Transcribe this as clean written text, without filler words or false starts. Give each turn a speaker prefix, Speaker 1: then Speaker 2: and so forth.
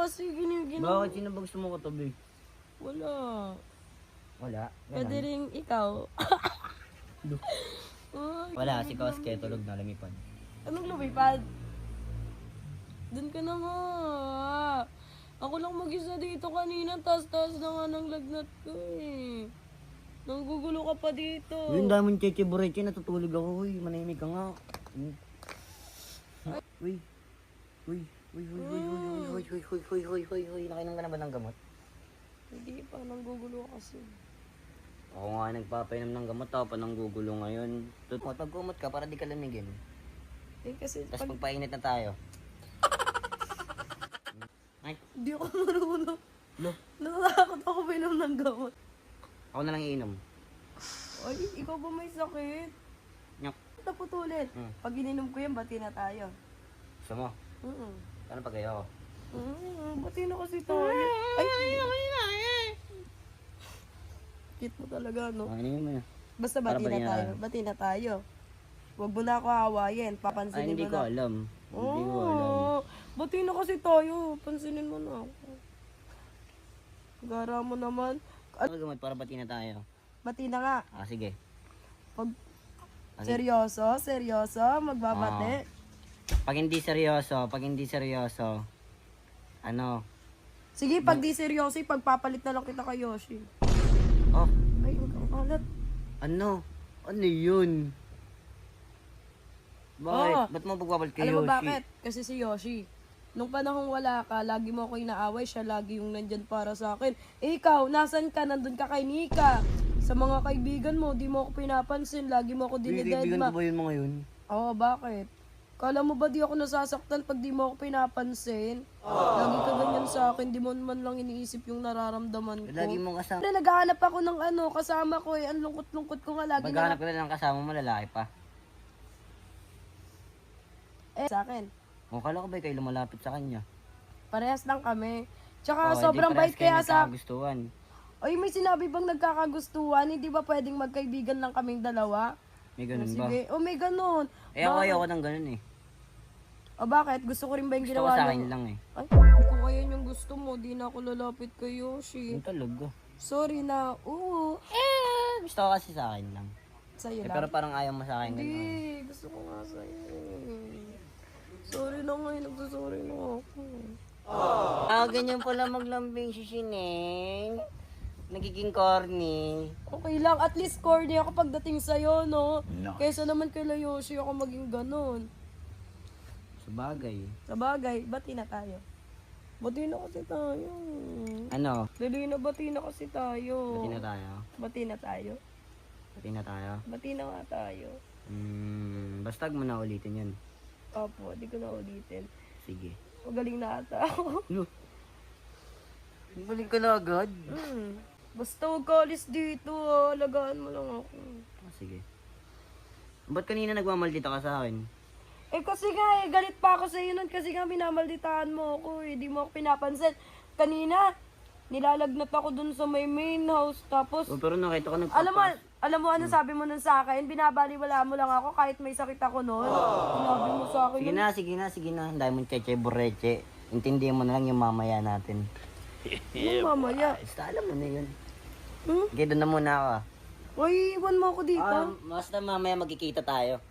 Speaker 1: kasi giniginaw.
Speaker 2: Bakit? Sino ba gusto mo katabi?
Speaker 1: Wala.
Speaker 2: Wala.
Speaker 1: Pwede rin ikaw. Ay,
Speaker 2: Wala, si Koske, tulog na, lumipad.
Speaker 1: anong lumipad? Doon ka na nga. Ako lang mag-isa dito kanina. Taas-taas na nga ng lagnat ko eh. Nanggugulo ka pa dito.
Speaker 2: Uy, ang daming cheche bureche, natutulog ako. Uy, manahimik ka nga. Uy. Uy. Uy, uy, uy, uy, uy, uy, uy, uy, uy, uy, uy, nakainom ka na ba ng gamot?
Speaker 1: Hindi pa, nanggugulo kasi.
Speaker 2: Ako nga nagpapainom ng gamot, ako pa nanggugulo ngayon. Pag kumot ka, para di ka lamigin.
Speaker 1: Eh kasi
Speaker 2: Tapos magpainit na tayo. Ay,
Speaker 1: hindi ako marunong.
Speaker 2: lo,
Speaker 1: Natatakot ako pinom ng gamot.
Speaker 2: ako na lang iinom.
Speaker 1: Ay, ikaw ba may sakit?
Speaker 2: Nyok.
Speaker 1: Naputulin. Pag ininom ko yan, bati na tayo.
Speaker 2: Gusto mo? Paano pag ayaw?
Speaker 1: Bati na kasi tayo. Ay, cute mo talaga, no?
Speaker 2: Ano mo na?
Speaker 1: Basta
Speaker 2: Para
Speaker 1: bati
Speaker 2: bati
Speaker 1: na
Speaker 2: na
Speaker 1: tayo.
Speaker 2: tayo.
Speaker 1: Bati na tayo. Huwag mo na ako hawayin.
Speaker 2: Ay,
Speaker 1: Papansinin
Speaker 2: hindi
Speaker 1: mo
Speaker 2: ko
Speaker 1: na.
Speaker 2: alam. Hindi ko alam.
Speaker 1: Bati na kasi tayo. Pansinin mo na ako. Gara mo naman.
Speaker 2: Ano gamot para bati na tayo?
Speaker 1: Bati na nga.
Speaker 2: Ah, sige.
Speaker 1: Pag
Speaker 2: Sige.
Speaker 1: seryoso, magbabate.
Speaker 2: Pag hindi seryoso, ano?
Speaker 1: Sige, pag di seryoso, pagpapalit na lang kita kay Yoshi.
Speaker 2: Oh,
Speaker 1: Ay, huwag kang alat.
Speaker 2: ano? Ano yun? Bakit?
Speaker 1: Oo.
Speaker 2: Ba't mo pagpapalit kay
Speaker 1: Alam mo
Speaker 2: Yoshi?
Speaker 1: bakit? Kasi si Yoshi, nung panahong wala ka, lagi mo ako inaaway, siya lagi yung nandyan para sa akin. Eh, ikaw, nasan ka? Nandun ka kay Nika. Sa mga kaibigan mo, di mo ako pinapansin, lagi mo ako
Speaker 2: Kaibigan
Speaker 1: dinidedma.
Speaker 2: ko ba yun mga yun?
Speaker 1: Oo, bakit? Kala mo ba di ako nasasaktan pag di mo ako pinapansin? Lagi ka ganyan sa akin, di mo man lang iniisip yung nararamdaman ko.
Speaker 2: Lagi mong kasama.
Speaker 1: Pero naghahanap ako ng kasama ko eh. Ang lungkot-lungkot ko nga lagi
Speaker 2: Maghanap ka na ng kasama mo, lalaki pa.
Speaker 1: sa akin.
Speaker 2: O, kala ko ba kayo lumalapit sa kanya?
Speaker 1: Parehas lang kami. Tsaka
Speaker 2: O,
Speaker 1: sobrang
Speaker 2: di parehas
Speaker 1: bait kaya
Speaker 2: kayo
Speaker 1: sa...
Speaker 2: nagkakagustuhan.
Speaker 1: Ay, may sinabi bang nagkakagustuhan? Hindi ba pwedeng magkaibigan lang kaming dalawa?
Speaker 2: May ganun ba?
Speaker 1: Sige. O, may ganun.
Speaker 2: Eh, ako ayoko ng ganun eh.
Speaker 1: O, bakit? Gusto ko rin ba yung
Speaker 2: Gusto ko
Speaker 1: ginawa
Speaker 2: sa
Speaker 1: mo?
Speaker 2: akin lang eh.
Speaker 1: Ay, kung ayan yung gusto mo, di na ako lalapit kay Yoshi.
Speaker 2: Yung talaga.
Speaker 1: Sorry na. Oo.
Speaker 2: Gusto ko kasi sa akin lang.
Speaker 1: Sa'yo
Speaker 2: Eh,
Speaker 1: lang.
Speaker 2: pero parang ayaw mo sa akin ganun.
Speaker 1: Hindi. Gusto ko nga sa'yo. Sorry na nga. Nagsasorry na ako.
Speaker 2: Ganyan pala maglambing si Shineng. Nagiging corny.
Speaker 1: Okay lang. At least corny ako pagdating sa'yo, no? Kaysa naman kay Yoshi ako maging ganun.
Speaker 2: Sa bagay.
Speaker 1: Sa bagay, bati na tayo. Bati na kasi tayo.
Speaker 2: Ano?
Speaker 1: Dali na, bati na kasi tayo.
Speaker 2: Bati na tayo.
Speaker 1: Bati na tayo.
Speaker 2: Bati na tayo.
Speaker 1: Bati na nga tayo.
Speaker 2: Basta mo na ulitin yun.
Speaker 1: Opo, di ko na ulitin.
Speaker 2: Sige.
Speaker 1: Magaling na ata ako.
Speaker 2: Balik ka na agad.
Speaker 1: Basta huwag ka alis dito, ah. Alagaan mo lang ako.
Speaker 2: Sige. Ba't kanina nagmamaldita ka sa akin?
Speaker 1: Eh kasi nga galit pa ako sa iyo nun kasi nga minamalditahan mo ako eh. Di mo ako pinapansin. Kanina, nilalagnat ako dun sa may main house. Tapos,
Speaker 2: Pero nakita ko
Speaker 1: alam mo ano sabi mo nun sa akin? Binabaliwala mo lang ako kahit may sakit ako nun. Sinabi mo sa akin.
Speaker 2: Sige na. Ang dami mong cheche bureche. Intindihan mo na lang yung mamaya natin.
Speaker 1: Yung mamaya.
Speaker 2: Basta alam mo na yun.
Speaker 1: Hmm?
Speaker 2: Okay, doon na muna ako.
Speaker 1: Uy, iwan mo ako dito.
Speaker 2: Basta mamaya magkikita tayo.